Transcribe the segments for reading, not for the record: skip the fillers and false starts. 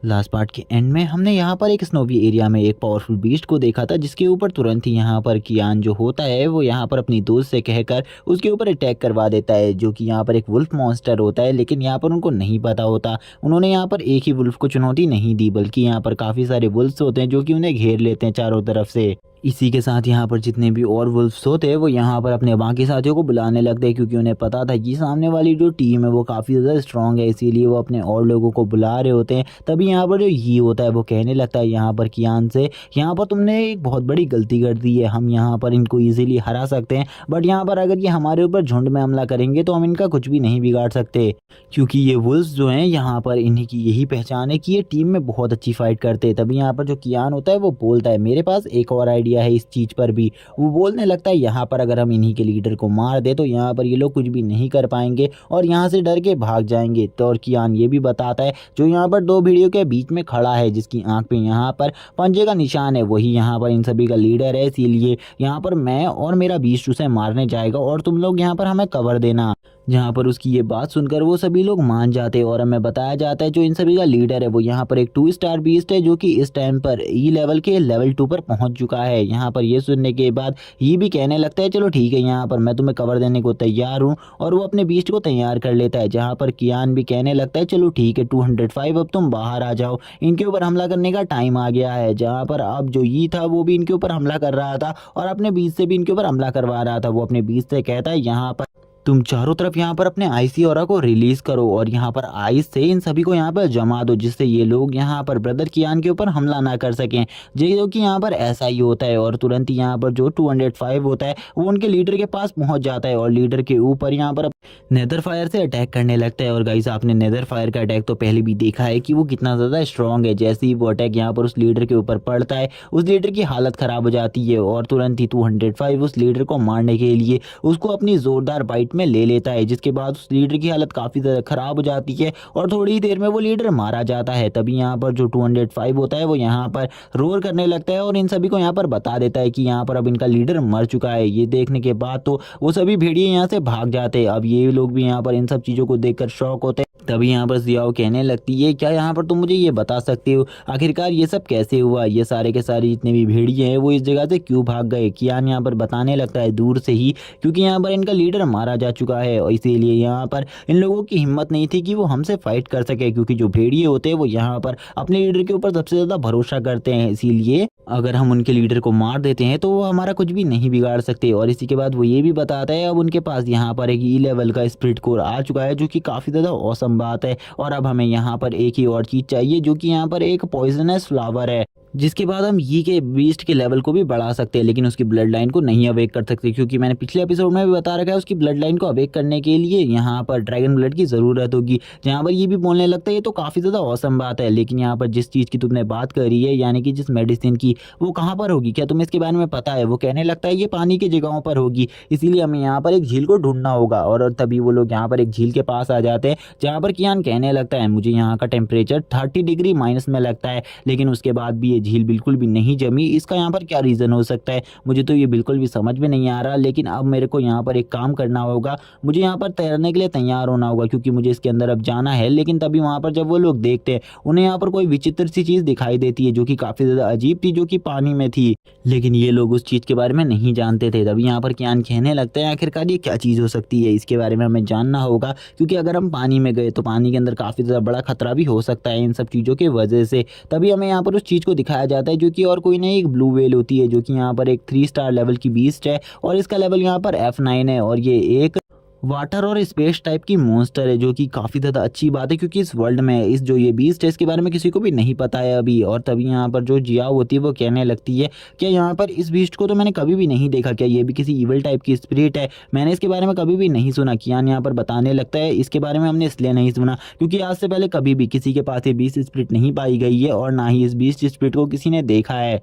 Last part के and में हमने यहाँ पर एक स्नोवी एरिया में एक पावरफुल बीस्ट को देखा था, जिसके ऊपर तुरंत ही यहाँ पर कियान जो होता है वो यहाँ पर अपनी दोस्त से कहकर उसके ऊपर अटैक करवा देता है, जो कि यहाँ पर एक वुल्फ मॉन्स्टर होता है। लेकिन यहाँ पर उनको नहीं पता होता, उन्होंने यहाँ पर एक ही वुल्फ को चुनौती नहीं दी, बल्कि यहाँ पर काफ़ी सारे वुल्फ्स होते हैं जो कि उन्हें घेर लेते हैं चारों तरफ से। इसी के साथ यहाँ पर जितने भी और वुल्फ्स होते हैं वो यहाँ पर अपने बाकी साथियों को बुलाने लगते हैं, क्योंकि उन्हें पता था कि सामने वाली जो टीम है वो काफ़ी ज़्यादा स्ट्रांग है, इसीलिए वो अपने और लोगों को बुला रहे होते हैं। तभी यहाँ पर जो ये होता है वो कहने लगता है यहाँ पर कियान से, यहाँ पर तुमने एक बहुत बड़ी गलती कर दी है, हम यहाँ पर इनको ईजिली हरा सकते हैं, बट यहाँ पर अगर ये हमारे ऊपर झुंड में हमला करेंगे तो हम इनका कुछ भी नहीं बिगाड़ सकते, क्योंकि ये वुल्फ्स जो हैं यहाँ पर इन्हीं की यही पहचान है कि ये टीम में बहुत अच्छी फाइट करते हैं। तभी यहाँ पर जो कियान होता है वो बोलता है मेरे पास एक और आइडिया है इस चीज़ पर भी। वो बोलने लगता है यहाँ पर अगर हम इन्हीं के लीडर को मार दे तो यहाँ पर ये लोग कुछ भी नहीं कर पाएंगे और यहाँ से डर के भाग जाएंगे। तो और कियान ये भी बताता है जो यहाँ पर दो भेड़ियों के बीच में खड़ा है, जिसकी आंख पे यहाँ पर पंजे का निशान है, वही यहाँ पर इन सभी का लीडर है। इसीलिए यहाँ पर मैं और मेरा बीस्ट उसे मारने जाएगा और तुम लोग यहाँ पर हमें कवर देना। जहाँ पर उसकी ये बात सुनकर वो सभी लोग मान जाते हैं और हमें बताया जाता है जो इन सभी का लीडर है वो यहाँ पर एक 2 स्टार बीस्ट है, जो कि इस टाइम पर ई लेवल के लेवल 2 पर पहुंच चुका है। यहाँ पर ये सुनने के बाद ये भी कहने लगता है चलो ठीक है, यहाँ पर मैं तुम्हें कवर देने को तैयार हूँ, और वो अपने बीस्ट को तैयार कर लेता है। जहाँ पर कियान भी कहने लगता है चलो ठीक है 205, अब तुम बाहर आ जाओ, इनके ऊपर हमला करने का टाइम आ गया है। जहाँ पर अब जो ये था वो भी इनके ऊपर हमला कर रहा था और अपने बीच से भी इनके ऊपर हमला करवा रहा था। वो अपने बीच से कहता है यहाँ पर तुम चारों तरफ यहाँ पर अपने आईसी ऑरा को रिलीज करो और यहाँ पर आइस से इन सभी को यहाँ पर जमा दो, जिससे ये लोग यहाँ पर ब्रदर कियान के ऊपर हमला ना कर सकें। जो कि यहाँ पर ऐसा ही होता है और तुरंत ही यहाँ पर जो 205 होता है वो उनके लीडर के पास पहुंच जाता है और लीडर के ऊपर यहाँ पर नेदर फायर से अटैक करने लगता है। और गाइस आपने नेदर फायर का अटैक तो पहले भी देखा है कि वो कितना ज़्यादा स्ट्रॉन्ग है। जैसे ही वो अटैक यहाँ पर उस लीडर के ऊपर पड़ता है उस लीडर की हालत ख़राब हो जाती है और तुरंत ही 205 उस लीडर को मारने के लिए उसको अपनी ज़ोरदार बाइट में ले लेता है, जिसके बाद उस लीडर की हालत काफ़ी ज़्यादा ख़राब हो जाती है और थोड़ी ही देर में वो लीडर मारा जाता है। तभी यहाँ पर जो 205 होता है वो यहाँ पर रोर करने लगता है और इन सभी को यहाँ पर बता देता है कि यहाँ पर अब इनका लीडर मर चुका है। ये देखने के बाद तो वो सभी भेड़िए यहाँ से भाग जाते हैं। अब ये लोग भी यहाँ पर इन सब चीज़ों को देखकर शॉक होते हैं। तभी यहाँ पर जियाओ कहने लगती है क्या यहाँ पर तुम मुझे ये बता सकते हो आखिरकार ये सब कैसे हुआ, ये सारे के सारे जितने भी भेड़िए हैं वो इस जगह से क्यों भाग गए। कियान यहाँ पर बताने लगता है दूर से ही, क्योंकि यहाँ पर इनका लीडर मारा जा चुका है और इसीलिए यहाँ पर इन लोगों की हिम्मत नहीं थी कि वो हमसे फाइट कर सके, क्योंकि जो भेड़िए होते हैं वो यहाँ पर अपने लीडर के ऊपर सबसे ज़्यादा भरोसा करते हैं। इसीलिए अगर हम उनके लीडर को मार देते हैं तो वो हमारा कुछ भी नहीं बिगाड़ सकते। और इसी के बाद वो ये भी बताता है अब उनके पास यहाँ पर एक ई लेवल का स्पिरिट कोर आ चुका है, जो कि काफ़ी ज़्यादा औसम बात है। और अब हमें यहाँ पर एक ही और चीज़ चाहिए, जो कि यहाँ पर एक पॉइजनस फ्लावर है, जिसके बाद हम ये के बीस्ट के लेवल को भी बढ़ा सकते हैं, लेकिन उसकी ब्लड लाइन को नहीं अवेक कर सकते, क्योंकि मैंने पिछले एपिसोड में भी बता रखा है उसकी ब्लड लाइन को अवेक करने के लिए यहाँ पर ड्रैगन ब्लड की ज़रूरत होगी। जहाँ पर ये भी बोलने लगता है ये तो काफ़ी ज़्यादा औसम बात है, लेकिन यहाँ पर जिस चीज़ की तुमने बात करी है यानी कि जिस मेडिसिन की, वो कहाँ पर होगी, क्या तुम्हें इसके बारे में पता है। वो कहने लगता है ये पानी की जगहों पर होगी, इसीलिए हमें यहाँ पर एक झील को ढूंढना होगा। और तभी वो लोग यहाँ पर एक झील के पास आ जाते हैं, जहाँ पर कियान कहने लगता है मुझे यहाँ का टेम्परेचर 30 डिग्री माइनस में लगता है, लेकिन उसके बाद भी ये झील बिल्कुल भी नहीं जमी। इसका यहाँ पर क्या रीज़न हो सकता है, मुझे तो ये बिल्कुल भी समझ में नहीं आ रहा। लेकिन अब मेरे को यहाँ पर एक काम करना होगा, मुझे यहाँ पर तैरने के लिए तैयार होना होगा, क्योंकि मुझे इसके अंदर अब जाना है। लेकिन तभी वहाँ पर जब वो लोग देखते हैं उन्हें यहाँ पर कोई विचित्र सी चीज़ दिखाई देती है, जो कि काफ़ी ज़्यादा अजीब थी, जो कि पानी में थी, लेकिन ये लोग उस चीज़ के बारे में नहीं जानते थे। तभी यहाँ पर कियान कहने लगता है आखिरकार ये क्या चीज़ हो सकती है, इसके बारे में हमें जानना होगा, क्योंकि अगर हम पानी में गए तो पानी के अंदर काफ़ी ज़्यादा बड़ा खतरा भी हो सकता है इन सब चीज़ों की वजह से। तभी हमें यहाँ पर उस चीज़ को दिखाया जाता है, जो कि और कोई नहीं एक ब्लू व्हेल होती है, जो कि यहाँ पर एक 3 स्टार लेवल की बीस्ट है और इसका लेवल यहाँ पर F9 है। और ये एक वाटर और स्पेस टाइप की मॉन्स्टर है, जो कि काफ़ी ज़्यादा अच्छी बात है, क्योंकि इस वर्ल्ड में इस जो ये बीस्ट है इसके बारे में किसी को भी नहीं पता है अभी। और तभी यहाँ पर जो जियाओ होती है वो कहने लगती है कि यहाँ पर इस बीस्ट को तो मैंने कभी भी नहीं देखा, क्या ये भी किसी इवल टाइप की स्पिरिट है, मैंने इसके बारे में कभी भी नहीं सुना। कियान यहाँ पर बताने लगता है इसके बारे में हमने इसलिए नहीं सुना क्योंकि आज से पहले कभी भी किसी के पास ये बीस्ट स्पिरिट नहीं पाई गई है और ना ही इस बीस्ट स्पिरिट को किसी ने देखा है।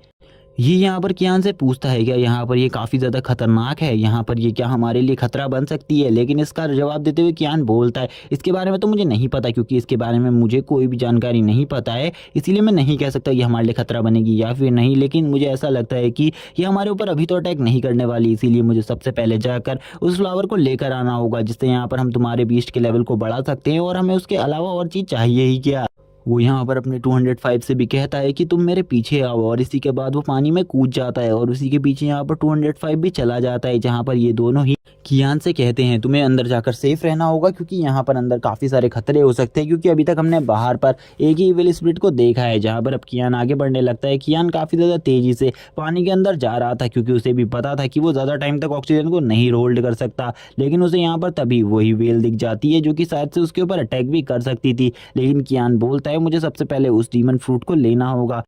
ये यहाँ पर कियान से पूछता है क्या यहाँ पर ये काफ़ी ज़्यादा खतरनाक है, यहाँ पर ये क्या हमारे लिए खतरा बन सकती है। लेकिन इसका जवाब देते हुए कियान बोलता है इसके बारे में तो मुझे नहीं पता, क्योंकि इसके बारे में मुझे कोई भी जानकारी नहीं पता है, इसीलिए मैं नहीं कह सकता ये हमारे लिए खतरा बनेगी या फिर नहीं। लेकिन मुझे ऐसा लगता है कि ये हमारे ऊपर अभी तो अटैक नहीं करने वाली, इसीलिए मुझे सबसे पहले जाकर उस फ्लावर को लेकर आना होगा, जिससे यहाँ पर हम तुम्हारे बीस्ट के लेवल को बढ़ा सकते हैं। और हमें उसके अलावा और चीज़ चाहिए ही क्या। वो यहाँ पर अपने 205 से भी कहता है कि तुम मेरे पीछे आओ, और इसी के बाद वो पानी में कूद जाता है और उसी के पीछे यहाँ पर 205 भी चला जाता है, जहाँ पर ये दोनों ही कियान से कहते हैं तुम्हें अंदर जाकर सेफ रहना होगा, क्योंकि यहाँ पर अंदर काफ़ी सारे खतरे हो सकते हैं, क्योंकि अभी तक हमने बाहर पर एक ही इविल स्पिरिट को देखा है। जहाँ पर अब कियान आगे बढ़ने लगता है। कियान काफ़ी ज़्यादा तेज़ी से पानी के अंदर जा रहा था, क्योंकि उसे भी पता था कि वो ज़्यादा टाइम तक ऑक्सीजन को नहीं होल्ड कर सकता, लेकिन उसे यहाँ पर तभी वही वेल दिख जाती है जो कि शायद से उसके ऊपर अटैक भी कर सकती थी। लेकिन कियान बोलता है मुझे सबसे पहले उस डीमन फ्रूट को लेना होगा,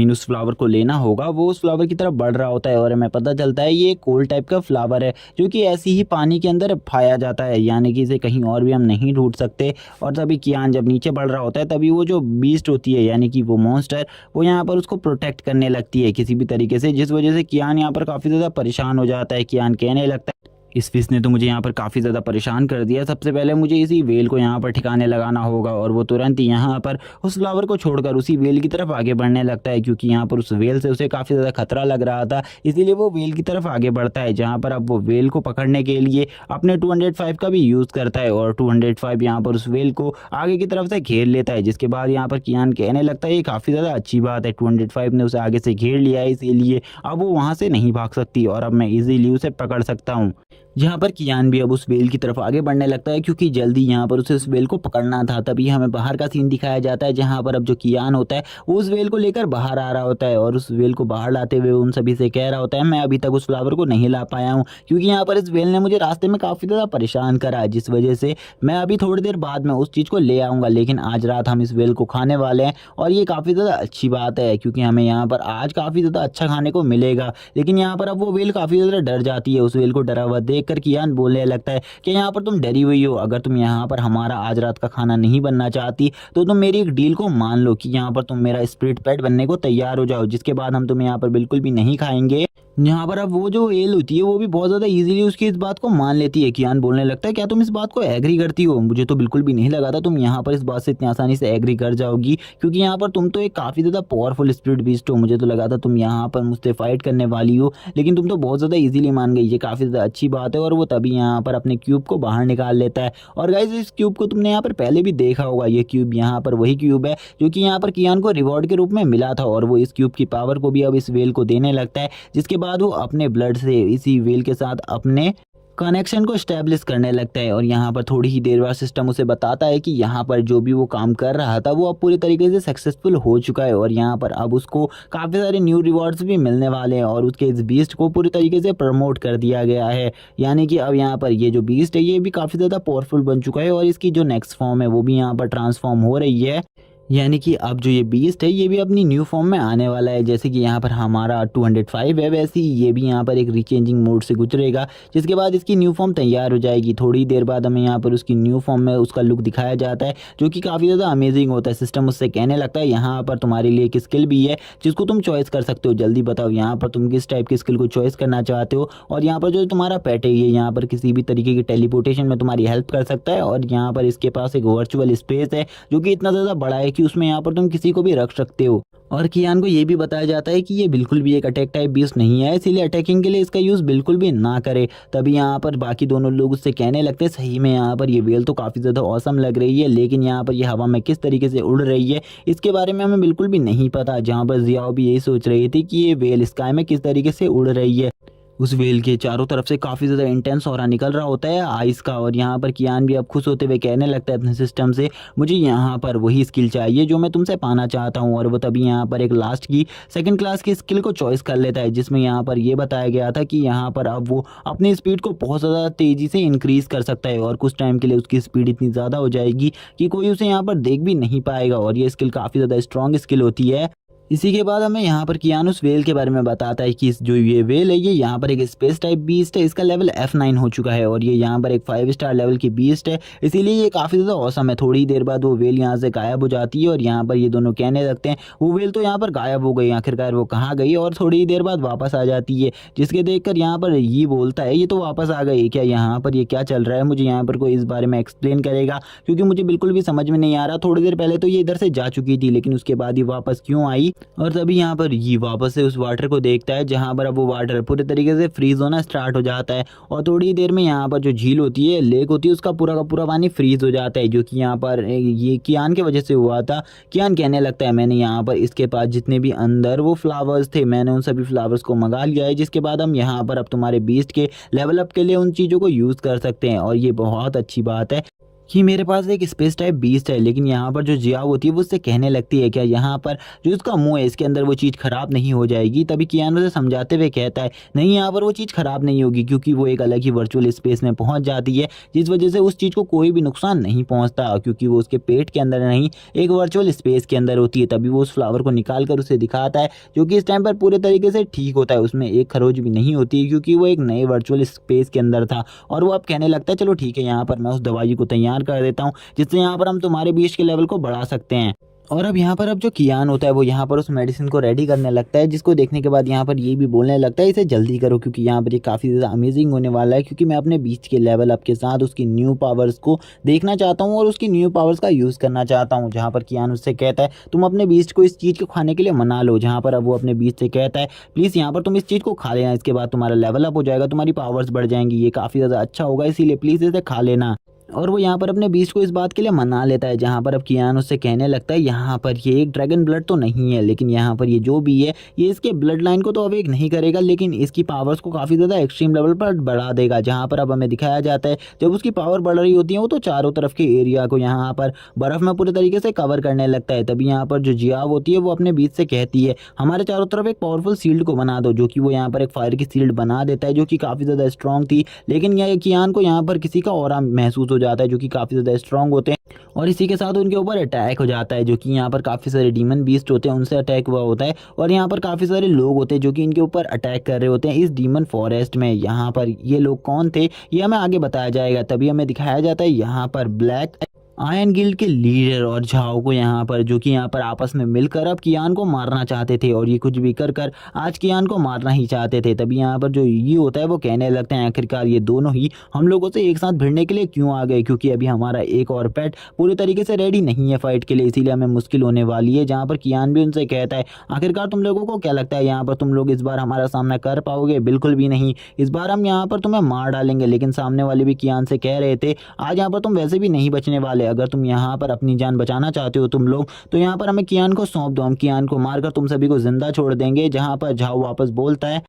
उस फ्लावर को लेना होगा। वो उस फ्लावर की तरफ बढ़ रहा होता है और हमें पता चलता है ये एक कोल टाइप का फ्लावर है, जो कि ऐसी ही पानी के अंदर पाया जाता है, यानी कि इसे कहीं और भी हम नहीं ढूंढ सकते। और तभी कियान जब नीचे बढ़ रहा होता है, तभी वो जो बीस्ट होती है, यानी कि वो मॉन्स्टर, वो यहाँ पर उसको प्रोटेक्ट करने लगती है किसी भी तरीके से, जिस वजह से कियान यहाँ पर काफ़ी ज़्यादा परेशान हो जाता है। कियान कहने लगता है इस फिश ने तो मुझे यहाँ पर काफ़ी ज़्यादा परेशान कर दिया, सबसे पहले मुझे इसी वेल को यहाँ पर ठिकाने लगाना होगा। और वो तुरंत ही यहाँ पर उस फ्लावर को छोड़कर उसी वेल की तरफ आगे बढ़ने लगता है, क्योंकि यहाँ पर उस वेल से उसे काफ़ी ज़्यादा खतरा लग रहा था, इसीलिए वो वेल की तरफ आगे बढ़ता है। जहाँ पर अब वो वेल को पकड़ने के लिए अपने 205 का भी यूज़ करता है, और 205 यहाँ पर उस वेल को आगे की तरफ से घेर लेता है। जिसके बाद यहाँ पर कियान कहने लगता है ये काफ़ी ज़्यादा अच्छी बात है, 205 ने उसे आगे से घेर लिया है, इसीलिए अब वो वहाँ से नहीं भाग सकती और अब मैं इजीली उसे पकड़ सकता हूँ। जहाँ पर कियान भी अब उस वेल की तरफ आगे बढ़ने लगता है, क्योंकि जल्दी यहाँ पर उसे उस वेल को पकड़ना था। तभी हमें बाहर का सीन दिखाया जाता है, जहाँ पर अब जो कियान होता है वो उस वेल को लेकर बाहर आ रहा होता है, और उस वेल को बाहर लाते हुए उन सभी से कह रहा होता है मैं अभी तक उस फ्लावर को नहीं ला पाया हूँ, क्योंकि यहाँ पर इस वेल ने मुझे रास्ते में काफ़ी ज़्यादा परेशान करा, जिस वजह से मैं अभी थोड़ी देर बाद में उस चीज़ को ले आऊँगा। लेकिन आज रात हम इस वेल को खाने वाले हैं, और ये काफ़ी ज़्यादा अच्छी बात है, क्योंकि हमें यहाँ पर आज काफ़ी ज़्यादा अच्छा खाने को मिलेगा। लेकिन यहाँ पर अब वो वेल काफ़ी ज़्यादा डर जाती है। उस वेल को डरा हुआ देख कर कियान बोलने लगता है कि यहाँ पर तुम डरी हुई हो, अगर तुम यहाँ पर हमारा आज रात का खाना नहीं बनना चाहती तो तुम मेरी एक डील को मान लो कि यहाँ पर तुम मेरा स्पिरिट पेट बनने को तैयार हो जाओ, जिसके बाद हम तुम्हें यहाँ पर बिल्कुल भी नहीं खाएंगे। यहाँ पर अब वो जो एल होती है वो भी बहुत ज़्यादा इजीली उसकी इस बात को मान लेती है। कियान बोलने लगता है क्या तुम इस बात को एग्री करती हो? मुझे तो बिल्कुल भी नहीं लगा था तुम यहाँ पर इस बात से इतनी आसानी से एग्री कर जाओगी, क्योंकि यहाँ पर तुम तो एक काफ़ी ज़्यादा पावरफुल स्पिरिट बीस्ट हो। मुझे तो लगा था तुम यहाँ पर मुझसे फाइट करने वाली हो, लेकिन तुम तो बहुत ज़्यादा ईजिली मान गई, ये काफ़ी ज़्यादा अच्छी बात है। और वो तभी यहाँ पर अपने क्यूब को बाहर निकाल लेता है। और गाइस इस क्यूब को तुमने यहाँ पर पहले भी देखा होगा, ये क्यूब यहाँ पर वही क्यूब है जो कि यहाँ पर कियान को रिवॉर्ड के रूप में मिला था, और वो इस क्यूब की पावर को भी अब इस वेल को देने लगता है, जिसके बाद वो अपने ब्लड से इसी वेल के साथ अपने कनेक्शन को स्टैब्लिश करने लगता है। और यहाँ पर थोड़ी ही देर बाद सिस्टम उसे बताता है कि यहाँ पर जो भी वो काम कर रहा था वो अब पूरी तरीके से सक्सेसफुल हो चुका है, और यहाँ पर अब उसको काफ़ी सारे न्यू रिवॉर्ड्स भी मिलने वाले हैं, और उसके इस बीस्ट को पूरी तरीके से प्रमोट कर दिया गया है। यानी कि अब यहाँ पर ये जो बीस्ट है ये भी काफ़ी ज़्यादा पावरफुल बन चुका है, और इसकी जो नेक्स्ट फॉर्म है वो भी यहाँ पर ट्रांसफॉर्म हो रही है। यानी कि अब जो ये बीस्ट है ये भी अपनी न्यू फॉर्म में आने वाला है। जैसे कि यहाँ पर हमारा 205 है, वैसे ही ये भी यहाँ पर एक रीचेंजिंग मोड से गुजरेगा, जिसके बाद इसकी न्यू फॉर्म तैयार हो जाएगी। थोड़ी देर बाद हमें यहाँ पर उसकी न्यू फॉर्म में उसका लुक दिखाया जाता है, जो कि काफ़ी ज़्यादा अमेजिंग होता है। सिस्टम उससे कहने लगता है यहाँ पर तुम्हारे लिए एक स्किल भी है जिसको तुम चॉइस कर सकते हो, जल्दी बताओ यहाँ पर तुम किस टाइप की स्किल को चॉइस करना चाहते हो। और यहाँ पर जो तुम्हारा पेट है ये यहाँ पर किसी भी तरीके की टेलीपोर्टेशन में तुम्हारी हेल्प कर सकता है, और यहाँ पर इसके पास एक वर्चुअल स्पेस है जो कि इतना ज़्यादा बड़ा है कि उसमें यहाँ पर तुम किसी को भी रख सकते हो। और कियान को ये भी बताया जाता है कि ये बिल्कुल भी एक अटैक टाइप बीस्ट नहीं है, इसीलिए अटैकिंग के लिए इसका यूज़ बिल्कुल भी ना करे। तभी यहाँ पर बाकी दोनों लोग उससे कहने लगते हैं सही में यहाँ पर ये वेल तो काफ़ी ज़्यादा औसम लग रही है, लेकिन यहाँ पर ये हवा में किस तरीके से उड़ रही है इसके बारे में हमें बिल्कुल भी नहीं पता। जहाँ पर जियाओ भी यही सोच रही थी कि ये वेल स्काई में किस तरीके से उड़ रही है। उस वेल के चारों तरफ से काफ़ी ज़्यादा इंटेंस ऑरा निकल रहा होता है आइस का, और यहाँ पर कियान भी अब खुश होते हुए कहने लगता है अपने सिस्टम से मुझे यहाँ पर वही स्किल चाहिए जो मैं तुमसे पाना चाहता हूँ। और वो तभी यहाँ पर एक लास्ट की सेकंड क्लास की स्किल को चॉइस कर लेता है, जिसमें यहाँ पर ये बताया गया था कि यहाँ पर अब वो अपनी स्पीड को बहुत ज़्यादा तेज़ी से इंक्रीज़ कर सकता है, और कुछ टाइम के लिए उसकी स्पीड इतनी ज़्यादा हो जाएगी कि कोई उसे यहाँ पर देख भी नहीं पाएगा, और ये स्किल काफ़ी ज़्यादा स्ट्रॉन्ग स्किल होती है। इसी के बाद हमें यहाँ पर कियान उस वेल के बारे में बताता है कि जो ये वेल है ये यहाँ पर एक स्पेस टाइप बीस्ट है, इसका लेवल F9 हो चुका है, और ये यहाँ पर एक 5 स्टार लेवल की बीस्ट है, इसीलिए ये काफ़ी ज़्यादा औसम है। थोड़ी देर बाद वो वेल यहाँ से गायब हो जाती है, और यहाँ पर ये दोनों कहने लगते हैं वो वेल तो यहाँ पर गायब हो गई, आखिरकार वो कहाँ गई, और थोड़ी देर बाद वापस आ जाती है। जिसके देख कर यहाँ पर ये बोलता है ये तो वापस आ गई, क्या यहाँ पर ये क्या चल रहा है, मुझे यहाँ पर कोई इस बारे में एक्सप्लेन करेगा, क्योंकि मुझे बिल्कुल भी समझ में नहीं आ रहा। थोड़ी देर पहले तो ये इधर से जा चुकी थी, लेकिन उसके बाद ये वापस क्यों आई। और तभी यहाँ पर ये वापस से उस वाटर को देखता है, जहाँ पर अब वो वाटर पूरे तरीके से फ्रीज होना स्टार्ट हो जाता है और थोड़ी देर में यहाँ पर जो झील होती है, लेक होती है, उसका पूरा का पूरा पानी फ्रीज हो जाता है, जो कि यहाँ पर ये कियान की वजह से हुआ था। कियान कहने लगता है मैंने यहाँ पर इसके पास जितने भी अंदर वो फ्लावर्स थे, मैंने उन सभी फ्लावर्स को मंगा लिया है, जिसके बाद हम यहाँ पर अब तुम्हारे बीस्ट के लेवल अप के लिए उन चीज़ों को यूज़ कर सकते हैं। और ये बहुत अच्छी बात है कि मेरे पास एक स्पेस टाइप बीस्ट है। लेकिन यहाँ पर जो जिया होती है वो उससे कहने लगती है, क्या यहाँ पर जो इसका मुंह है इसके अंदर वो चीज़ ख़राब नहीं हो जाएगी? तभी कियान उसे समझाते हुए कहता है, नहीं, यहाँ पर वो चीज़ ख़राब नहीं होगी, क्योंकि वो एक अलग ही वर्चुअल स्पेस में पहुँच जाती है, जिस वजह से उस चीज़ को कोई भी नुकसान नहीं पहुँचता, क्योंकि वो उसके पेट के अंदर नहीं, एक वर्चुअल स्पेस के अंदर होती है। तभी वो उस फ्लावर को निकाल कर उसे दिखाता है, जो कि इस टाइम पर पूरे तरीके से ठीक होता है, उसमें एक खरोच भी नहीं होती है, क्योंकि वो एक नए वर्चुअल स्पेस के अंदर था। और वो अब कहने लगता है, चलो ठीक है, यहाँ पर मैं उस दवाई को तैयार कर देता हूँ, जिससे यहाँ पर हम तुम्हारे बीच के लेवल को बढ़ा सकते हैं। और अब यहाँ पर अब जो कियान होता है वो यहाँ पर उस मेडिसिन को रेडी करने लगता है, जिसको देखने के बाद यहाँ पर ये भी बोलने लगता है, इसे जल्दी करो, क्योंकि यहाँ पर ये काफ़ी ज़्यादा अमेजिंग होने वाला है, क्योंकि मैं अपने बीच के लेवल अप के साथ उसकी न्यू पावर्स को देखना चाहता हूँ और उसकी न्यू पावर्स का यूज़ करना चाहता हूँ। जहाँ पर कियान उससे कहता है, तुम अपने बीच को इस चीज़ को खाने के लिए मना लो। जहाँ पर अब वो अपने बीच से कहता है, प्लीज़ यहाँ पर तुम इस चीज़ को खा लेना, इसके बाद तुम्हारा लेवल अप हो जाएगा, तुम्हारी पावर्स बढ़ जाएंगी, ये काफ़ी ज़्यादा अच्छा होगा, इसीलिए प्लीज़ इसे खा लेना। और वो यहाँ पर अपने बीस्ट को इस बात के लिए मना लेता है। जहाँ पर अब कियान उससे कहने लगता है, यहाँ पर ये एक ड्रैगन ब्लड तो नहीं है, लेकिन यहाँ पर ये जो भी है ये इसके ब्लड लाइन को तो अवेक नहीं करेगा, लेकिन इसकी पावर्स को काफ़ी ज़्यादा एक्सट्रीम लेवल पर बढ़ा देगा। जहाँ पर अब हमें दिखाया जाता है, जब उसकी पावर बढ़ रही होती है वो तो चारों तरफ के एरिया को यहाँ पर बर्फ़ में पूरे तरीके से कवर करने लगता है। तभी यहाँ पर जो जियाव होती है वो अपने बीच से कहती है, हमारे चारों तरफ एक पावरफुल शील्ड को बना दो, जो कि वो यहाँ पर एक फायर की शील्ड बना देता है, जो कि काफ़ी ज़्यादा स्ट्रॉन्ग थी। लेकिन यह कियान को यहाँ पर किसी का ऑरा महसूस हो जाता है, जो कि काफ़ी ज़्यादा स्ट्रॉन्ग होते हैं, और इसी के साथ उनके ऊपर अटैक हो जाता है, जो कि यहाँ पर काफ़ी सारे डीमन बीस्ट होते हैं, उनसे अटैक हुआ होता है। और यहाँ पर काफ़ी सारे लोग होते हैं जो कि इनके ऊपर अटैक कर रहे होते हैं इस डीमन फॉरेस्ट में। यहाँ पर ये लोग कौन थे ये हमें आगे बताया जाएगा। तभी हमें दिखाया जाता है यहाँ पर ब्लैक आयरन गिल्ड के लीडर और झाओ को यहाँ पर, जो कि यहाँ पर आपस में मिलकर अब कियान को मारना चाहते थे, और ये कुछ भी कर कर आज कियान को मारना ही चाहते थे। तभी यहाँ पर जो ये होता है वो कहने लगते हैं, आखिरकार ये दोनों ही हम लोगों से एक साथ भिड़ने के लिए क्यों आ गए, क्योंकि अभी हमारा एक और पेट पूरी तरीके से रेडी नहीं है फाइट के लिए, इसीलिए हमें मुश्किल होने वाली है। जहाँ पर कियान भी उनसे कहता है, आखिरकार तुम लोगों को क्या लगता है यहाँ पर तुम लोग इस बार हमारा सामना कर पाओगे? बिल्कुल भी नहीं, इस बार हम यहाँ पर तुम्हें मार डालेंगे। लेकिन सामने वाले भी कियान से कह रहे थे, आज यहाँ पर तुम वैसे भी नहीं बचने वाले, अगर तुम यहाँ पर अपनी जान बचाना चाहते हो तुम लोग, तो यहाँ पर हमें कियान को सौंप दो, हम कियान को मारकर तुम सभी को जिंदा छोड़ देंगे। जहाँ पर झाओ वापस बोलता है,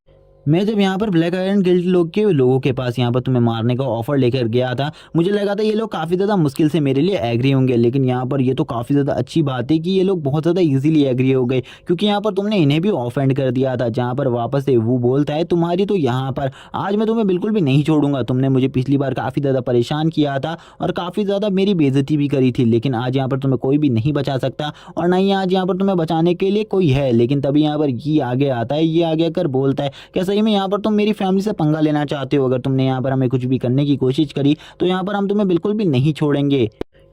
मैं जब यहाँ पर ब्लैक आयरन गिल्ड लोगों के पास यहाँ पर तुम्हें मारने का ऑफर लेकर गया था, मुझे लगा था ये लोग काफ़ी ज़्यादा मुश्किल से मेरे लिए एग्री होंगे, लेकिन यहाँ पर ये तो काफ़ी ज़्यादा अच्छी बात है कि ये लोग बहुत ज़्यादा इजीली एग्री हो गए, क्योंकि यहाँ पर तुमने इन्हें भी ऑफेंड कर दिया था। जहाँ पर वापस से वो बोलता है, तुम्हारी तो यहाँ पर आज मैं तुम्हें बिल्कुल भी नहीं छोड़ूंगा, तुमने मुझे पिछली बार काफ़ी ज़्यादा परेशान किया था और काफ़ी ज़्यादा मेरी बेइज्जती भी करी थी, लेकिन आज यहाँ पर तुम्हें कोई भी नहीं बचा सकता, और ना ही आज यहाँ पर तुम्हें बचाने के लिए कोई है। लेकिन तभी यहाँ पर ये आगे आता है, ये आगे आकर बोलता है, क्या सही में यहाँ पर तुम मेरी फैमिली से पंगा लेना चाहते हो? अगर तुमने यहाँ पर हमें कुछ भी करने की कोशिश करी तो यहाँ पर हम तुम्हें बिल्कुल भी नहीं छोड़ेंगे,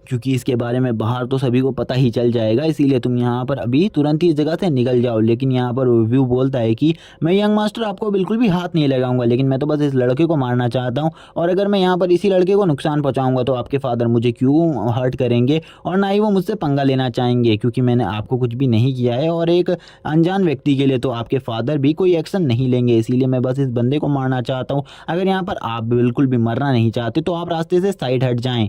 क्योंकि इसके बारे में बाहर तो सभी को पता ही चल जाएगा, इसीलिए तुम यहाँ पर अभी तुरंत ही इस जगह से निकल जाओ। लेकिन यहाँ पर व्यू बोलता है कि मैं यंग मास्टर आपको बिल्कुल भी हाथ नहीं लगाऊंगा, लेकिन मैं तो बस इस लड़के को मारना चाहता हूँ, और अगर मैं यहाँ पर इसी लड़के को नुकसान पहुँचाऊंगा तो आपके फादर मुझे क्यों हर्ट करेंगे, और ना ही वो मुझसे पंगा लेना चाहेंगे, क्योंकि मैंने आपको कुछ भी नहीं किया है, और एक अनजान व्यक्ति के लिए तो आपके फादर भी कोई एक्शन नहीं लेंगे, इसीलिए मैं बस इस बंदे को मारना चाहता हूँ। अगर यहाँ पर आप बिल्कुल भी मरना नहीं चाहते तो आप रास्ते से साइड हट जाएं।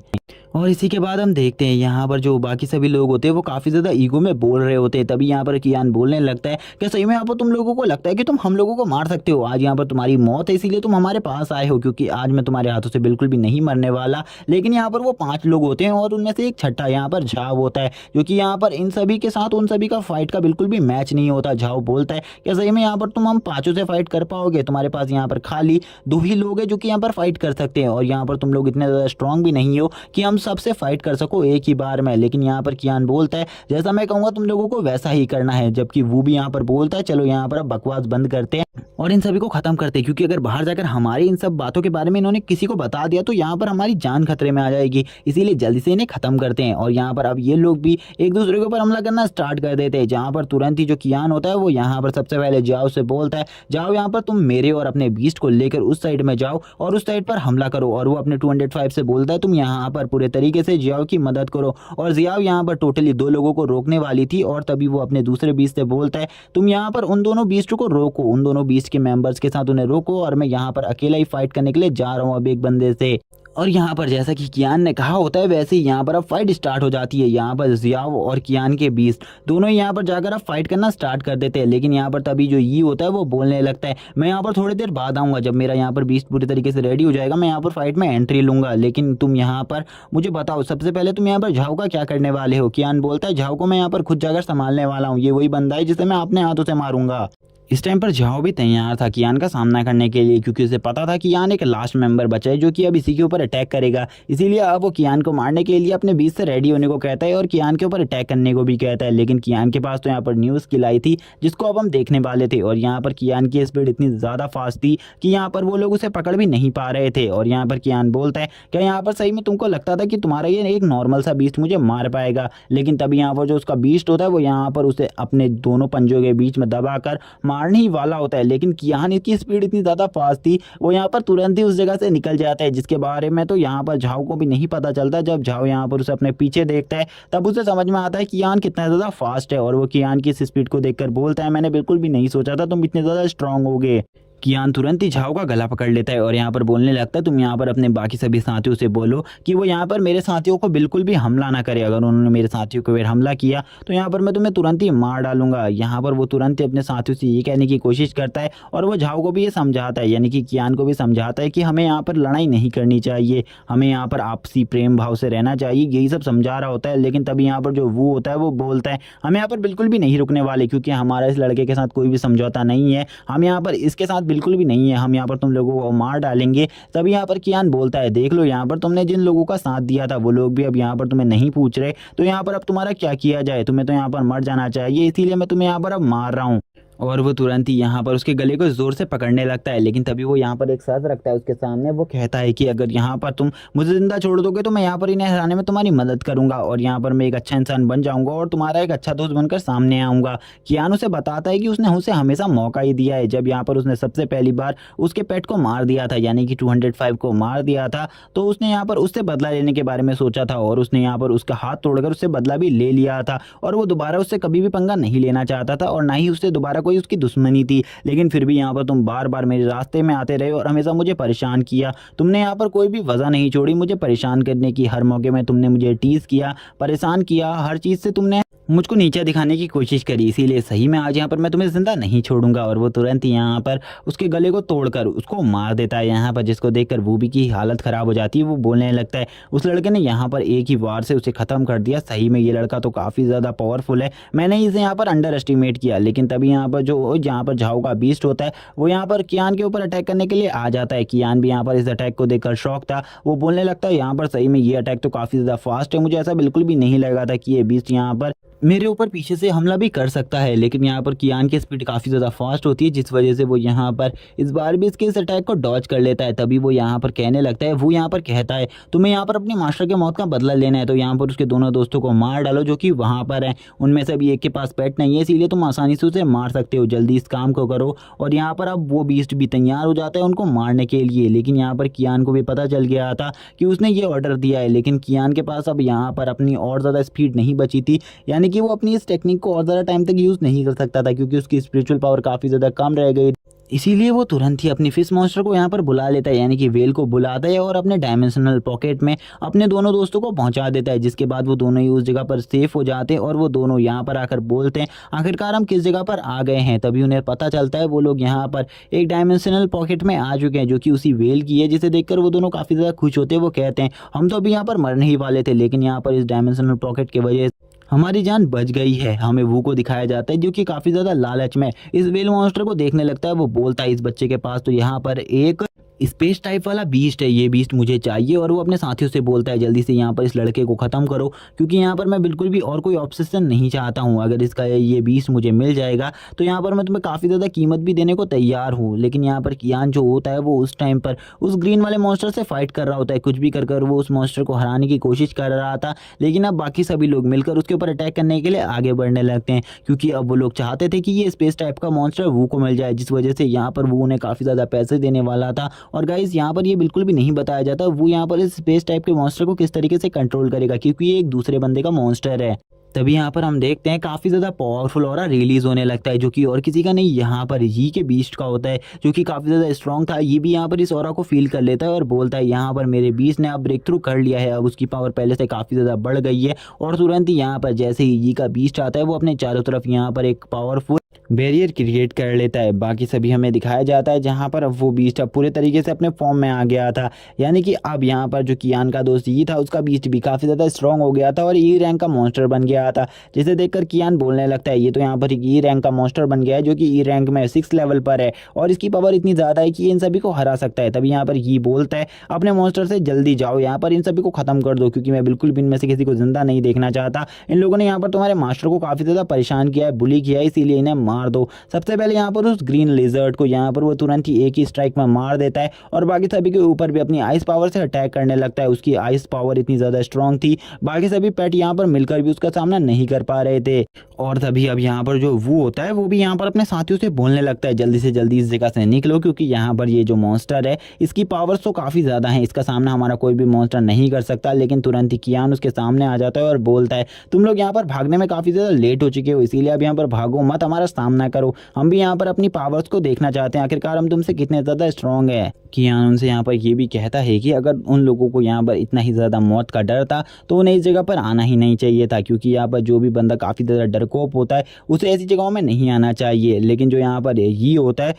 और इसी के बाद हम देखते हैं यहाँ पर जो बाकी सभी लोग होते हैं वो काफ़ी ज़्यादा ईगो में बोल रहे होते हैं। तभी यहाँ पर कियान बोलने लगता है, क्या सही में यहाँ पर तुम लोगों को लगता है कि तुम हम लोगों को मार सकते हो? आज यहाँ पर तुम्हारी मौत है, इसीलिए तुम हमारे पास आए हो, क्योंकि आज मैं तुम्हारे हाथों से बिल्कुल भी नहीं मरने वाला। लेकिन यहाँ पर वो 5 लोग होते हैं और उनमें से एक छठा यहाँ पर झाव होता है, जो कि यहाँ पर इन सभी के साथ उन सभी का फाइट का बिल्कुल भी मैच नहीं होता। झाव बोलता है, क्या सही में यहाँ पर तुम हम 5 से फाइट कर पाओगे? तुम्हारे पास यहाँ पर खाली 2 ही लोग हैं जो कि यहाँ पर फाइट कर सकते हैं, और यहाँ पर तुम लोग इतने ज़्यादा स्ट्रांग भी नहीं हो कि हम सबसे फाइट कर सको एक ही बार में। लेकिन यहाँ पर कियान बोलता है, जैसा मैं कहूँगा तुम लोगों को वैसा ही करना है, जबकि वो भी यहाँ पर बोलता है, चलो यहाँ पर अब बकवास बंद करते हैं और इन सभी को ख़त्म करते हैं, क्योंकि अगर बाहर जाकर हमारी इन सब बातों के बारे में इन्होंने किसी को बता दिया तो यहाँ पर हमारी जान खतरे में आ जाएगी। इसीलिए जल्दी से इन्हें ख़त्म करते हैं। और यहाँ पर अब ये लोग भी एक दूसरे के ऊपर हमला करना स्टार्ट कर देते हैं, जहाँ पर तुरंत ही जो कियान होता है वो यहाँ पर सबसे पहले जाओ से बोलता है, जाओ यहाँ पर तुम मेरे और अपने बीस्ट को लेकर उस साइड में जाओ और उस साइड पर हमला करो। और वो अपने 205 से बोलता है, तुम यहाँ पर पूरे तरीके से जियाओ की मदद करो। और जियाओ यहाँ पर टोटली 2 लोगों को रोकने वाली थी, और तभी वो अपने दूसरे बीस्ट से बोलता है, तुम यहाँ पर उन दोनों बीस्ट को रोको, उन दोनों बीस्ट के मेंबर्स के साथ उन्हें रोको, और मैं यहाँ पर अकेला ही फाइट करने के लिए जा रहा हूँ अब एक बंदे से। और यहाँ पर जैसा कि कियान ने कहा होता है वैसे ही यहाँ पर अब फाइट स्टार्ट हो जाती है। यहाँ पर जियाओ और कियान के बीच दोनों ही यहाँ पर जाकर अब फाइट करना स्टार्ट कर देते हैं। लेकिन यहाँ पर तभी जो यी होता है वो बोलने लगता है, मैं यहाँ पर थोड़ी देर बाद आऊँगा, जब मेरा यहाँ पर बीस्ट पूरी तरीके से रेडी हो जाएगा मैं यहाँ पर फाइट में एंट्री लूँगा। लेकिन तुम यहाँ पर मुझे बताओ, सबसे पहले तुम यहाँ पर झाओ का क्या करने वाले हो। कियान बोलता है, झाओ को मैं यहाँ पर खुद जाकर संभालने वाला हूँ, ये वही बंदा है जिसे मैं अपने हाथों से मारूंगा। इस टाइम पर झाओ भी तैयार था कियान का सामना करने के लिए, क्योंकि उसे पता था कि कियान एक लास्ट मेंबर बचा है जो कि अब इसी के ऊपर अटैक करेगा। इसीलिए अब वो कियान को मारने के लिए अपने बीच से रेडी होने को कहता है और कियान के ऊपर अटैक करने को भी कहता है। लेकिन कियान के पास तो यहाँ पर न्यू स्किल आई थी जिसको अब हम देखने वाले थे। और यहाँ पर कियान की स्पीड इतनी ज़्यादा फास्ट थी कि यहाँ पर वो लोग उसे पकड़ भी नहीं पा रहे थे। और यहाँ पर कियान बोलता है, क्या यहाँ पर सही में तुमको लगता था कि तुम्हारा ये एक नॉर्मल सा बीस्ट मुझे मार पाएगा। लेकिन तभी यहाँ पर जो उसका बीस्ट होता है वो यहाँ पर उसे अपने दोनों पंजों के बीच में दबाकर मारने ही वाला होता है। लेकिन कियान की स्पीड इतनी ज़्यादा फास्ट थी, वो यहाँ पर तुरंत ही उस जगह से निकल जाता है, जिसके बारे में तो यहाँ पर झाओ को भी नहीं पता चलता। जब झाओ यहाँ पर उसे अपने पीछे देखता है तब उसे समझ में आता है कियान कितना ज़्यादा फास्ट है। और वो कियान की इस स्पीड को देखकर बोलता है, मैंने बिल्कुल भी नहीं सोचा था तुम इतने ज़्यादा स्ट्रांग होगे। कियान तुरंत ही झाओ का गला पकड़ लेता है और यहाँ पर बोलने लगता है, तुम यहाँ पर अपने बाकी सभी साथियों से बोलो कि वो यहाँ पर मेरे साथियों को बिल्कुल भी हमला ना करे। अगर उन्होंने मेरे साथियों को फिर हमला किया तो यहाँ पर मैं तुम्हें तुरंत ही मार डालूंगा। यहाँ पर वो तुरंत ही अपने साथियों से ये कहने की कोशिश करता है और वो झाओ को भी ये समझाता है, यानी कि कियान को भी समझाता है कि हमें यहाँ पर लड़ाई नहीं करनी चाहिए, हमें यहाँ पर आपसी प्रेम भाव से रहना चाहिए, यही सब समझा रहा होता है। लेकिन तभी यहाँ पर जो वो होता है वो बोलता है, हम यहाँ पर बिल्कुल भी नहीं रुकने वाले, क्योंकि हमारा इस लड़के के साथ कोई भी समझौता नहीं है, हम यहाँ पर इसके साथ बिल्कुल भी नहीं है, हम यहाँ पर तुम लोगों को मार डालेंगे। तभी यहाँ पर कियान बोलता है, देख लो यहाँ पर तुमने जिन लोगों का साथ दिया था वो लोग भी अब यहाँ पर तुम्हें नहीं पूछ रहे, तो यहाँ पर अब तुम्हारा क्या किया जाए, तुम्हें तो यहाँ पर मर जाना चाहिए, इसीलिए मैं तुम्हें यहाँ पर अब मार रहा हूँ। और वो तुरंत ही यहाँ पर उसके गले को ज़ोर से पकड़ने लगता है। लेकिन तभी वो यहाँ पर एक शर्त रखता है उसके सामने, वो कहता है कि अगर यहाँ पर तुम मुझे ज़िंदा छोड़ दोगे तो मैं यहाँ पर इन्हें हराने में तुम्हारी मदद करूँगा और यहाँ पर मैं एक अच्छा इंसान बन जाऊँगा और तुम्हारा एक अच्छा दोस्त बनकर सामने आऊँगा। कियान उसे बताता है कि उसने उसे हमेशा मौका ही दिया है। जब यहाँ पर उसने सबसे पहली बार उसके पेट को मार दिया था, यानी कि 205 को मार दिया था, तो उसने यहाँ पर उससे बदला लेने के बारे में सोचा था और उसने यहाँ पर उसका हाथ तोड़कर उससे बदला भी ले लिया था। और वो दोबारा उससे कभी भी पंगा नहीं लेना चाहता था और ना ही उससे दोबारा कोई उसकी दुश्मनी थी। लेकिन फिर भी यहाँ पर तुम बार बार मेरे रास्ते में आते रहे और हमेशा मुझे परेशान किया, तुमने यहाँ पर कोई भी वजह नहीं छोड़ी मुझे परेशान करने की। हर मौके में तुमने मुझे टीज किया, परेशान किया, हर चीज़ से तुमने मुझको नीचा दिखाने की कोशिश करी, इसीलिए सही में आज यहाँ पर मैं तुम्हें जिंदा नहीं छोड़ूंगा। और वो तुरंत ही यहाँ पर उसके गले को तोड़कर उसको मार देता है यहाँ पर, जिसको देखकर वूबी की हालत ख़राब हो जाती है। वो बोलने लगता है, उस लड़के ने यहाँ पर एक ही वार से उसे ख़त्म कर दिया, सही में ये लड़का तो काफ़ी ज़्यादा पावरफुल है, मैंने इसे यहाँ पर अंडर एस्टिमेट किया। लेकिन तभी यहाँ पर जो जहाँ पर झाओ का बीस्ट होता है वो यहाँ पर कियान के ऊपर अटैक करने के लिए आ जाता है। कियान भी यहाँ पर इस अटैक को देखकर शॉक था, वो बोलने लगता है, यहाँ पर सही में ये अटैक तो काफ़ी ज़्यादा फास्ट है, मुझे ऐसा बिल्कुल भी नहीं लगा था कि ये बीस्ट यहाँ पर मेरे ऊपर पीछे से हमला भी कर सकता है। लेकिन यहाँ पर कियान की स्पीड काफ़ी ज़्यादा फास्ट होती है, जिस वजह से वो यहाँ पर इस बार भी इसके इस अटैक को डॉज कर लेता है। तभी वो यहाँ पर कहने लगता है, वो यहाँ पर कहता है, तुम्हें यहाँ पर अपने मास्टर के मौत का बदला लेना है तो यहाँ पर उसके दोनों दोस्तों को मार डालो जो कि वहाँ पर हैं, उनमें से अभी एक के पास पेट नहीं है, इसीलिए तुम आसानी से उसे मार सकते हो, जल्दी इस काम को करो। और यहाँ पर अब वो बीस्ट भी तैयार हो जाता है उनको मारने के लिए। लेकिन यहाँ पर कियान को भी पता चल गया था कि उसने ये ऑर्डर दिया है, लेकिन कियान के पास अब यहाँ पर अपनी और ज़्यादा स्पीड नहीं बची थी, यानी कि वो अपनी इस टेक्निक को और ज़्यादा टाइम तक यूज़ नहीं कर सकता था, क्योंकि उसकी स्पिरिचुअल पावर काफ़ी ज़्यादा कम रह गई। इसीलिए वो तुरंत ही अपनी फिश मॉन्स्टर को यहाँ पर बुला लेता है, यानी कि वेल को बुलाता है और अपने डायमेंशनल पॉकेट में अपने दोनों दोस्तों को पहुंचा देता है, जिसके बाद वो दोनों ही उस जगह पर सेफ हो जाते हैं। और वो दोनों यहाँ पर आकर बोलते हैं, आखिरकार हम किस जगह पर आ गए हैं। तभी उन्हें पता चलता है वो लोग यहाँ पर एक डायमेंशनल पॉकेट में आ चुके हैं जो कि उसी वेल की है, जिसे देखकर वो दोनों काफ़ी ज़्यादा खुश होते हैं। वो कहते हैं, हम तो अभी यहाँ पर मरने ही वाले थे, लेकिन यहाँ पर इस डायमेंशनल पॉकेट की वजह हमारी जान बच गई है। हमें वो को दिखाया जाता है जो कि काफ़ी ज़्यादा लालच में इस वेल मॉन्स्टर को देखने लगता है। वो बोलता है, इस बच्चे के पास तो यहाँ पर एक स्पेस टाइप वाला बीस्ट है, ये बीस्ट मुझे चाहिए। और वो अपने साथियों से बोलता है जल्दी से यहाँ पर इस लड़के को ख़त्म करो, क्योंकि यहाँ पर मैं बिल्कुल भी और कोई ऑब्सेशन नहीं चाहता हूँ। अगर इसका ये बीस्ट मुझे मिल जाएगा तो यहाँ पर मैं तुम्हें काफ़ी ज़्यादा कीमत भी देने को तैयार हूँ। लेकिन यहाँ पर कियान जो होता है वो उस टाइम पर उस ग्रीन वाले मॉन्स्टर से फाइट कर रहा होता है, कुछ भी कर कर वो उस मॉन्स्टर को हराने की कोशिश कर रहा था। लेकिन अब बाकी सभी लोग मिलकर उसके ऊपर अटैक करने के लिए आगे बढ़ने लगते हैं, क्योंकि अब वो लोग चाहते थे कि ये स्पेस टाइप का मॉन्स्टर वू को मिल जाए, जिस वजह से यहाँ पर वो उन्हें काफ़ी ज़्यादा पैसे देने वाला था। और गाइस यहाँ पर ये बिल्कुल भी नहीं बताया जाता वो यहाँ पर इस स्पेस टाइप के मॉन्स्टर को किस तरीके से कंट्रोल करेगा, क्योंकि ये एक दूसरे बंदे का मॉन्स्टर है। तभी यहाँ पर हम देखते हैं काफ़ी ज़्यादा पावरफुल ऑरा रिलीज होने लगता है, जो कि और किसी का नहीं यहाँ पर ही के बीस्ट का होता है, जो कि काफ़ी ज़्यादा स्ट्रॉन्ग था। ये भी यहाँ पर इस ऑरा को फील कर लेता है और बोलता है यहाँ पर मेरे बीस्ट ने अब ब्रेक थ्रू कर लिया है, अब उसकी पावर पहले से काफ़ी ज़्यादा बढ़ गई है। और तुरंत ही यहाँ पर जैसे ही ये का बीस्ट आता है वो अपने चारों तरफ यहाँ पर एक पावरफुल बैरियर क्रिएट कर लेता है। बाकी सभी हमें दिखाया जाता है जहाँ पर अब वो बीस्ट अब पूरे तरीके से अपने फॉर्म में आ गया था, यानी कि अब यहाँ पर जो कियान का दोस्त ये था उसका बीस्ट भी काफ़ी ज़्यादा स्ट्रॉन्ग हो गया था और ई रैंक का मॉन्स्टर बन गया था। जिसे देखकर कियान बोलने लगता है ये तो यहाँ पर ई रैंक का मॉन्स्टर बन गया है, जो कि ई रैंक में 6 लेवल पर है और इसकी पावर इतनी ज़्यादा है कि इन सभी को हरा सकता है। तभी यहाँ पर ये बोलता है अपने मॉन्स्टर से जल्दी जाओ, यहाँ पर इन सभी को ख़त्म कर दो, क्योंकि मैं बिल्कुल भी इनमें से किसी को जिंदा नहीं देखना चाहता। इन लोगों ने यहाँ पर तुम्हारे मास्टर को काफ़ी ज़्यादा परेशान किया है, बुली किया है, इसीलिए इन्हें मार दो। सबसे पहले यहाँ पर उस ग्रीन लेजर्ड को यहाँ पर वो तुरंत ही एक ही स्ट्राइक में मार देता है और बाकी सभी के ऊपर भी अपनी आइस पावर से अटैक करने लगता है। उसकी आइस पावर इतनी ज़्यादा स्ट्रॉन्ग थी, बाकी सभी पेट यहाँ पर मिलकर भी उसका सामना नहीं कर पा रहे थे। और तभी अब यहाँ पर जो वो होता है वो भी यहाँ पर अपने साथियों से बोलने लगता है जल्दी से जल्दी इस जगह से निकलो, क्योंकि यहाँ पर ये जो मॉन्स्टर है इसकी पावर्स तो काफ़ी ज़्यादा है, इसका सामना हमारा कोई भी मॉन्स्टर नहीं कर सकता। लेकिन तुरंत ही कियान उसके सामने आ जाता है और बोलता है तुम लोग यहाँ पर भागने में काफ़ी ज़्यादा लेट हो चुके हो, इसीलिए अब यहाँ पर भागो मत, हमारा सामना करो। हम भी यहाँ पर अपनी पावर्स को देखना चाहते हैं, आखिरकार हम तुमसे कितने ज़्यादा स्ट्रॉन्ग है। कियान उनसे यहाँ पर ये भी कहता है कि अगर उन लोगों को यहाँ पर इतना ही ज़्यादा मौत का डर था तो उन्हें इस जगह पर आना ही नहीं चाहिए था, क्योंकि यहाँ पर जो भी बंदा काफ़ी ज़्यादा डरपोक होता है उसे ऐसी जगहों में नहीं आना चाहिए। लेकिन जो यहाँ पर ये होता है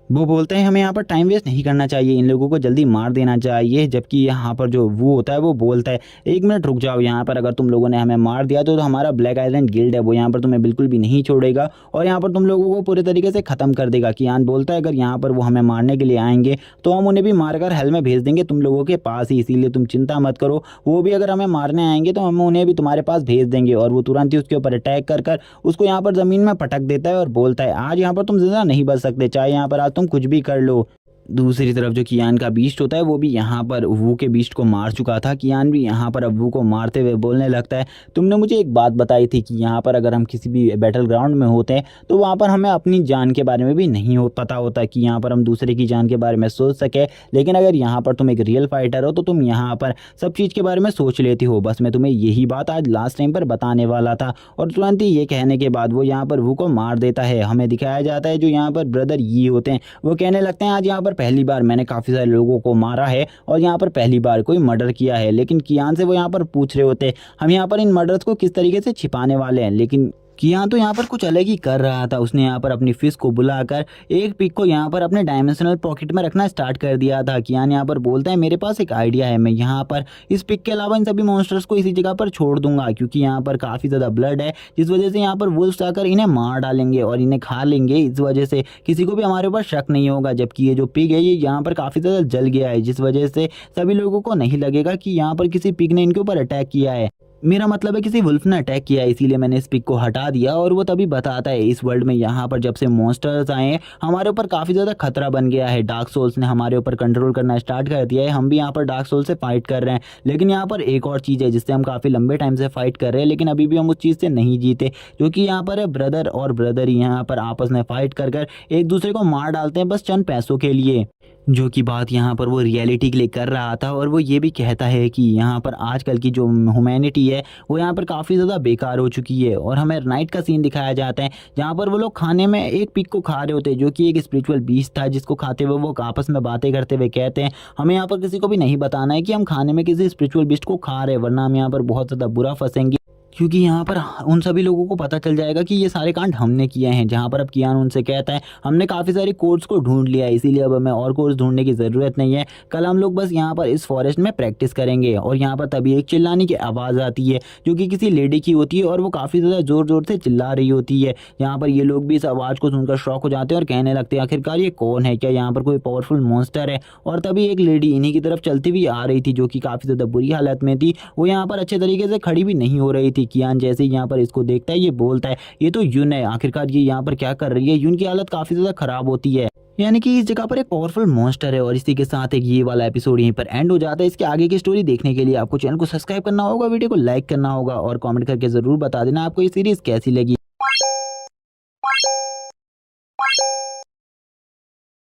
वो बोलते हैं हमें यहाँ पर टाइम वेस्ट नहीं करना चाहिए, इन लोगों को जल्दी मार देना चाहिए। जबकि यहाँ पर जो वो होता है वो बोलता है एक मिनट रुक जाओ, यहाँ पर अगर तुम लोगों ने हमें मार दिया तो हमारा ब्लैक आइलैंड गिल्ड है वो यहाँ पर तुम्हें बिल्कुल भी नहीं छोड़ेगा और यहाँ पर तुम लोगों को पूरे तरीके से ख़त्म कर देगा। कियान बोलता है अगर यहाँ पर वो हमें मारने के लिए आएंगे तो हम उन्हें भी मारकर हेल में भेज देंगे तुम लोगों के पास ही, इसीलिए तुम चिंता मत करो। वो भी अगर हमें मारने आएंगे तो हम उन्हें भी तुम्हारे पास भेज देंगे। और वो तुरंत ही उसके ऊपर अटैक कर कर उसको यहाँ पर ज़मीन में पटक देता है और बोलता है आज यहाँ पर तुम जिंदा नहीं बच सकते, चाहे यहाँ पर आज तुम कुछ भी कर लो। दूसरी तरफ जो कियान का बीस्ट होता है वो भी यहाँ पर वू के बीस्ट को मार चुका था। कियान भी यहाँ पर अब वू को मारते हुए बोलने लगता है तुमने मुझे एक बात बताई थी कि यहाँ पर अगर हम किसी भी बैटल ग्राउंड में होते हैं तो वहाँ पर हमें अपनी जान के बारे में भी नहीं पता होता कि यहाँ पर हम दूसरे की जान के बारे में सोच सके। लेकिन अगर यहाँ पर तुम एक रियल फाइटर हो तो तुम यहाँ पर सब चीज़ के बारे में सोच लेती हो। बस मैं तुम्हें यही बात आज लास्ट टाइम पर बताने वाला था। और तुरंत ही ये कहने के बाद वो यहाँ पर वू को मार देता है। हमें दिखाया जाता है जो यहाँ पर ब्रदर ये होते हैं वो कहने लगते हैं आज यहाँ पर पहली बार मैंने काफ़ी सारे लोगों को मारा है और यहाँ पर पहली बार कोई मर्डर किया है। लेकिन कियान से वो यहाँ पर पूछ रहे होते हम यहाँ पर इन मर्डर्स को किस तरीके से छिपाने वाले हैं। लेकिन कियान तो यहाँ पर कुछ अलग ही कर रहा था। उसने यहाँ पर अपनी फिश को बुलाकर एक पिक को यहाँ पर अपने डायमेंशनल पॉकेट में रखना स्टार्ट कर दिया था। कियान यहाँ पर बोलता है मेरे पास एक आइडिया है, मैं यहाँ पर इस पिक के अलावा इन सभी मॉन्स्टर्स को इसी जगह पर छोड़ दूंगा, क्योंकि यहाँ पर काफ़ी ज़्यादा ब्लड है जिस वजह से यहाँ पर वुल्फ्स आकर इन्हें मार डालेंगे और इन्हें खा लेंगे। इस वजह से किसी को भी हमारे ऊपर शक नहीं होगा। जबकि ये जो पिग है ये यहाँ पर काफ़ी ज़्यादा जल गया है, जिस वजह से सभी लोगों को नहीं लगेगा कि यहाँ पर किसी पिग ने इनके ऊपर अटैक किया है। मेरा मतलब है किसी वुल्फ ने अटैक किया है, इसीलिए मैंने इस पिक को हटा दिया। और वो तभी बताता है इस वर्ल्ड में यहाँ पर जब से मॉन्स्टर्स आए हैं हमारे ऊपर काफ़ी ज़्यादा खतरा बन गया है। डार्क सोल्स ने हमारे ऊपर कंट्रोल करना स्टार्ट कर दिया है, हम भी यहाँ पर डार्क सोल से फाइट कर रहे हैं। लेकिन यहाँ पर एक और चीज़ है जिससे हम काफ़ी लंबे टाइम से फाइट कर रहे हैं, लेकिन अभी भी हम उस चीज़ से नहीं जीते, जो कि यहाँ पर है ब्रदर और ब्रदर यहाँ पर आपस में फाइट कर कर एक दूसरे को मार डालते हैं बस चंद पैसों के लिए। जो कि बात यहाँ पर वो रियलिटी के लिए कर रहा था। और वो ये भी कहता है कि यहाँ पर आजकल की जो ह्यूमैनिटी है वो यहाँ पर काफ़ी ज़्यादा बेकार हो चुकी है। और हमें नाइट का सीन दिखाया जाता है जहाँ पर वो लोग खाने में एक पिग को खा रहे होते हैं, जो कि एक स्पिरिचुअल बीस्ट था, जिसको खाते हुए वो आपस में बातें करते हुए कहते हैं हमें यहाँ पर किसी को भी नहीं बताना है कि हम खाने में किसी स्पिरिचुअल बीस्ट को खा रहे हैं, वरना हम यहाँ पर बहुत ज़्यादा बुरा फंसेंगे। क्योंकि यहाँ पर उन सभी लोगों को पता चल जाएगा कि ये सारे कांड हमने किए हैं। जहाँ पर अब कियान उनसे कहता है हमने काफ़ी सारे कोड्स को ढूंढ लिया है, इसीलिए अब हमें और कोड्स ढूंढने की ज़रूरत नहीं है, कल हम लोग बस यहाँ पर इस फॉरेस्ट में प्रैक्टिस करेंगे। और यहाँ पर तभी एक चिल्लाने की आवाज़ आती है जो कि किसी लेडी की होती है और वो काफ़ी ज़्यादा ज़ोर ज़ोर से चिल्ला रही होती है। यहाँ पर ये लोग भी इस आवाज़ को सुनकर शॉक हो जाते हैं और कहने लगते हैं आखिरकार ये कौन है, क्या यहाँ पर कोई पावरफुल मॉन्स्टर है। और तभी एक लेडी इन्हीं की तरफ चलती हुई आ रही थी जो कि काफ़ी ज़्यादा बुरी हालत में थी, वो यहाँ पर अच्छे तरीके से खड़ी भी नहीं हो रही थी। कियान जैसे ही यहाँ पर इसको देखता है ये बोलता है ये तो यून है, आखिरकार ये यहाँ पर क्या कर रही है। यून की हालत काफ़ी ज़्यादा ख़राब होती है, यानी कि इस जगह पर एक पावरफुल मॉन्स्टर है। और इसी के साथ एक ये वाला एपिसोड यहीं पर एंड हो जाता है। इसके आगे की स्टोरी देखने के लिए आपको चैनल को सब्सक्राइब करना होगा, वीडियो को लाइक करना होगा और कमेंट करके ज़रूर बता देना आपको ये सीरीज़ कैसी लगी।